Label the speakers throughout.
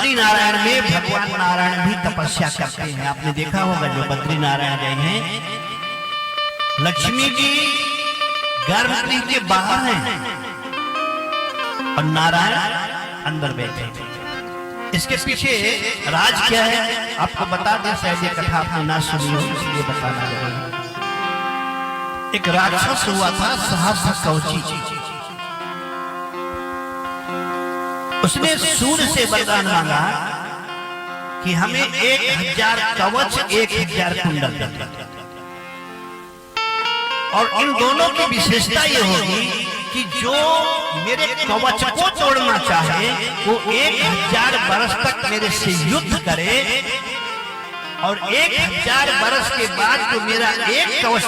Speaker 1: बद्री नारायण में भगवान नारायण भी तपस्या करते हैं। आपने देखा होगा जो बद्री नारायण गए हैं, लक्ष्मी जी गर्भगृह के बाहर हैं और नारायण अंदर बैठे हैं। इसके पीछे राज क्या है आपको बता दें, शायद ये कथा आपने ना सुनी हो इसलिए बताना लगा। एक राक्षस हुआ था सहस्त्र कवची, उसने सूर्य से वरदान मांगा कि हमें 1000 कवच 1000 कुंडल दे, और इन दोनों की विशेषता ये होगी कि जो मेरे कवच को तोड़ना चाहे वो 1000 वर्ष तक मेरे से युद्ध करे, और 1000 वर्ष के बाद जो मेरा एक कवच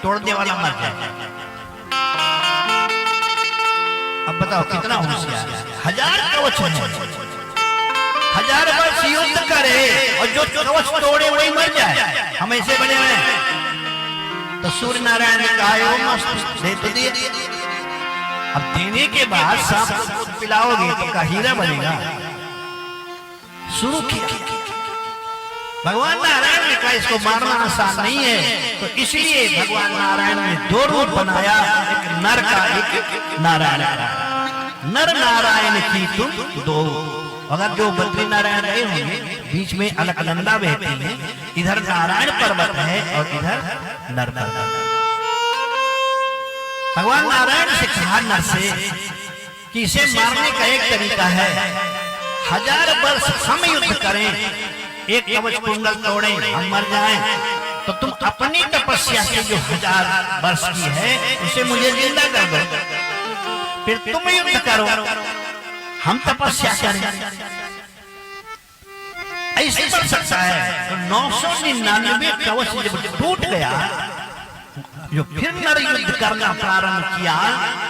Speaker 1: तोड़ने वाला मर जाए। अब बताओ कितना होशियार है। 1000 कवच है, 1000 वर्ष युद्ध करे और जो कवच तोड़े वही मर जाए, हम ऐसे बने हुए हैं। तो सूर्य नारायण ने कहा मस्त दे तो दिए, अब देने के बाद सांप को दूध पिलाओगे तो का हीरा बनेगा। शुरू किया, भगवान नारायण ने कहा इसको मारना आसान नहीं है, तो इसलिए भगवान नारायण ने 2 रूप बनाया, एक नर का एक नारायण का। नर नारायण की तुम 2। अगर जो बद्री नारायण रहे होंगे बीच में अलकनंदा बहती है, इधर नारायण पर्वत है और इधर नर पर्वत। भगवान नारायण से कहा नर से कि इसे मारने का एक तरीका है, 1000 वर्ष हम युद्ध करें, एक कवच कुंडल तोड़े हम मर जाएं, तो तुम अपनी तपस्या से जो 1000 वर्ष की है उसे मुझे जिंदा कर दो, फिर तुम युद्ध करो हम तपस्या करें। ऐसे बन सकता है। तो 999 कवच जब टूट गया, जो फिर नर युद्ध करना प्रारंभ किया,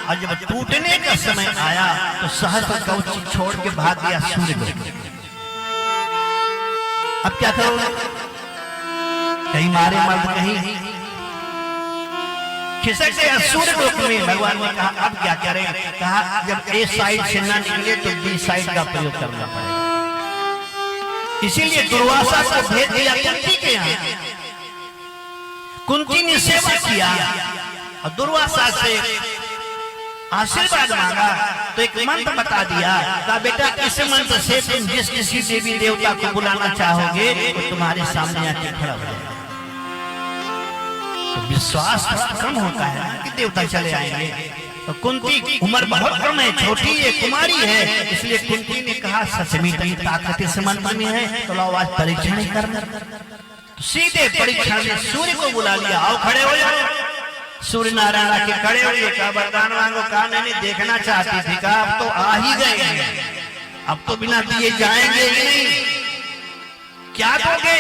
Speaker 1: और जब टूटने का समय आया तो सहस्त्र कवच छोड़ के भाग गया सूर्य को। अब क्या करोगे, कहीं मारे मर्द कहीं खिसक गया सूर्य लोक में। भगवान ने कहा अब क्या करें, कहा जब ए साइड से ना निकले तो बी साइड का प्रयोग करना पड़ेगा। इसीलिए दुर्वासा को भेज दिया कुंती के यहाँ। कुंती ने सेवा किया और दुर्वासा से आशीर्वाद मांगा, तो एक मंत्र बता दिया, कहा बेटा इस मंत्र से तुम जिस किसी देवी देवता को बुलाना चाहोगे वो तुम्हारे सामने आके खड़ा हो जाएगा। तो विश्वास कम होता है कि देवता चले आएंगे। तो कुंती उम्र बहुत कम है, छोटी है, कुमारी है, इसलिए कुंती ने कहा सच में तेरी ताकत इस मंत्र में है, तो लो आज परीक्षण करना। तो सीधे परीक्षण में सूर्य को बुला लिया, आओ खड़े हो जाओ। सूर्य नारायण आके खड़े हो गए, कहा वरदान मांगो, कहा नहीं देखना चाहती थी, कहा अब तो आ ही गए, अब तो बिना दिए जाएंगे ही नहीं, क्या दोगे,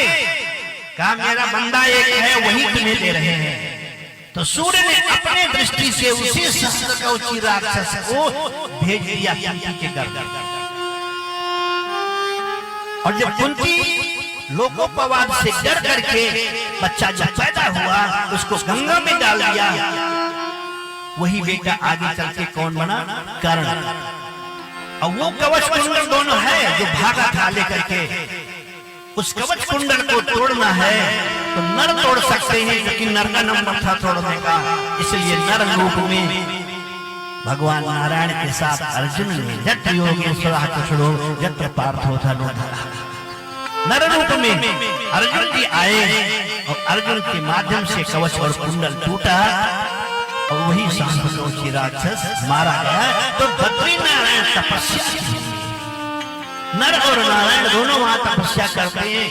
Speaker 1: कहा मेरा बंदा एक है वही तुम्हें दे रहे हैं। तो सूर्य ने अपने दृष्टि से उसी सहस्त्र कवची राक्षस को भेज दिया कुंती के घर। और जब कुंती लोकोपवाद से डर करके बच्चा जब पैदा हुआ उसको गंगा में डाल दिया, वही बेटा आगे चल के कौन बना, कर्ण। और वो कवच कुंडल दोनों है जो भागा था लेकर के, उस कवच कुंडल को तोड़ना है तो नर तोड़ सकते हैं, क्योंकि नर का नंबर था तोड़ने का। इसलिए नर रूप में भगवान नारायण के साथ अर्जुन ने जट योगेश्वर कुछड़ो जट पार्थो धनो धरा, नर रूप में अर्जुन जी आए और अर्जुन के माध्यम से कवच और कुंडल टूटा और वही सहस्त्र राक्षस मारा गया। तो बद्री नारायण तपस्या, नर और नारायण दोनों वहां तपस्या करते हैं।